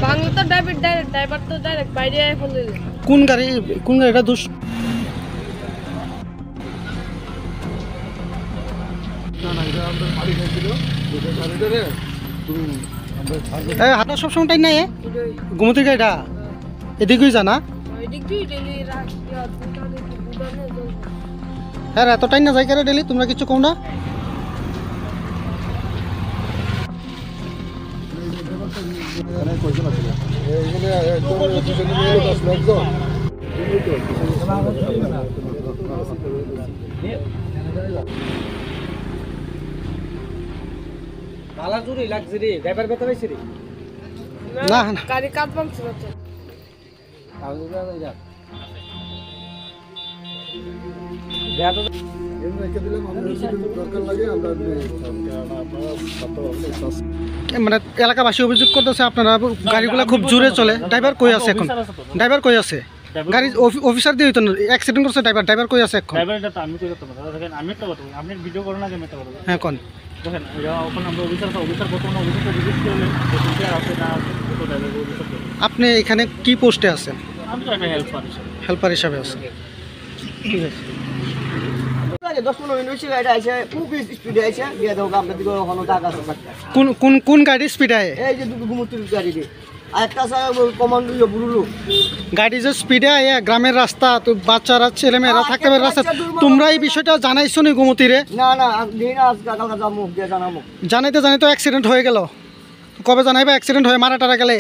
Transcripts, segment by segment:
বাংলা তো ড্রাইভার তো ডাইরেক্ট বাইরে ফোন দিল। কোন গাড়িটা দোষ? হাটা সবসময় টাইম নাই গোমতীর গাড়িটা এদিকেই জানা হ্যাঁ এত টাইম না যাই কেন ডেলি তোমরা কিছু কম না? না গাড়ি কাট ভাঙছিল তো। মানে এলাকাবাসী অভিযোগ করতেছে আপনারা গাড়িগুলো খুব জোরে চলে। ড্রাইভার কই আছে এখন? ড্রাইভার কই আছে? গাড়ি অফিসার দিয়ে হইতো না, অ্যাক্সিডেন্ট করছে ড্রাইভার কই আছে এখন? হ্যাঁ কোন আপনি এখানে কি পোস্টে আছেন? হেল্পার হিসাবে আছেন। ঠিক আছে। কোন গাড়ি স্পিড আয়? গাড়ি যে স্পিডে আয় গ্রামের রাস্তা তো বাচ্চারা ছেলেমেয়েরা থাকতে পারে রাস্তা। তোমরা এই বিষয়টা জানাইছো নি গোমতীরে? জানাইতে অ্যাক্সিডেন্ট হয়ে গেল। কবে জানাইবা অ্যাক্সিডেন্ট হয়ে মারা টারা গেলে?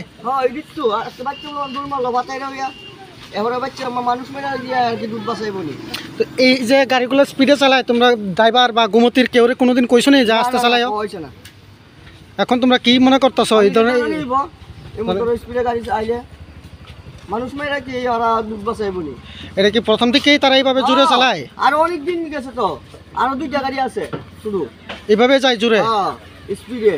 এই যে গাড়িগুলো স্পিডে চালায় তোমরা ড্রাইভার বা গোমতীর কেউ কোনোদিন কইছো নি যে আস্তে চালায়? এখন তোমরা কি মনে করতেছো এই ধরনের এটা কি প্রথম থেকেই তারা এইভাবে জোরে চালায়? আর অনেক দিন গেছে তো, আরো দুইটা গাড়ি আছে শুধু এইভাবে যায় জোরে স্পিডে।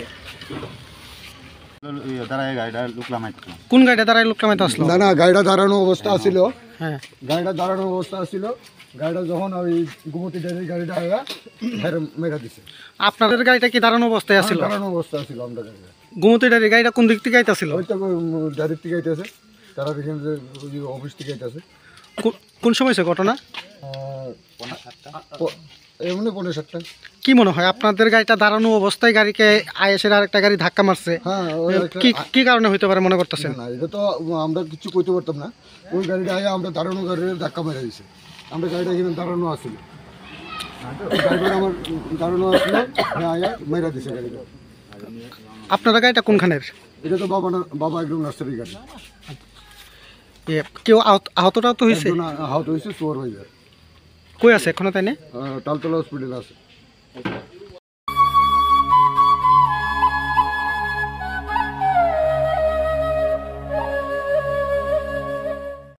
কোন গাড়িটা দাঁড়ায় লোক কামাইতে আসলো? না গাড়িটা দাঁড়ানো অবস্থা আছিল। হ্যাঁ গাড়িটা দাঁড়ানো অবস্থা আছিল। গাড়িটা যখন ওই গোমতী ডেরির গাড়িটা আয়া মেরা দিছে। আপনাদের গাড়িটা কি দাঁড়ানো অবস্থায় আছিল? দাঁড়ানো অবস্থা আছিল আমরা গাড়িটা। গোমতী ডেরির গাড়িটা কোন দিক থেকে আইতাছিল? ওই তো ডেরির থেকে আইতেছে, তারা দেখেন যে অফিস থেকে আইতেছে। কোন সময় সে ঘটনা? এমনি 5:30। কি মনে হয় আপনাদের গাড়িটা দাঁড়ানো অবস্থায় গাড়িকে আইএসের আরেকটা গাড়ি ধাক্কা মারছে? হ্যাঁ কি কারণে হইতে পারে মনে করতেছেন? না এটা তো আমরা কিছু কইতে পারতাম না। ওই গাড়িটা আয়া আমরা দাঁড়ানো গাড়ির ধাক্কা মেরে দিছে। আমরা গাড়িটা এখানে দাঁড়ানো আসছিল, ড্রাইভার আমার দাঁড়ানো আসলো, আয়া মেরা দিছে গাড়িটা। আপনারা গাড়িটা কোনখানের? এটা তো বাবা একদম নার্সারি গাড়ি। কেউ আহতটাও তো হয়েছে? আহত হয়েছে, চোর হয়ে যায়। কই আছে এখনো তাই না? তালতলা হসপিটাল আছে।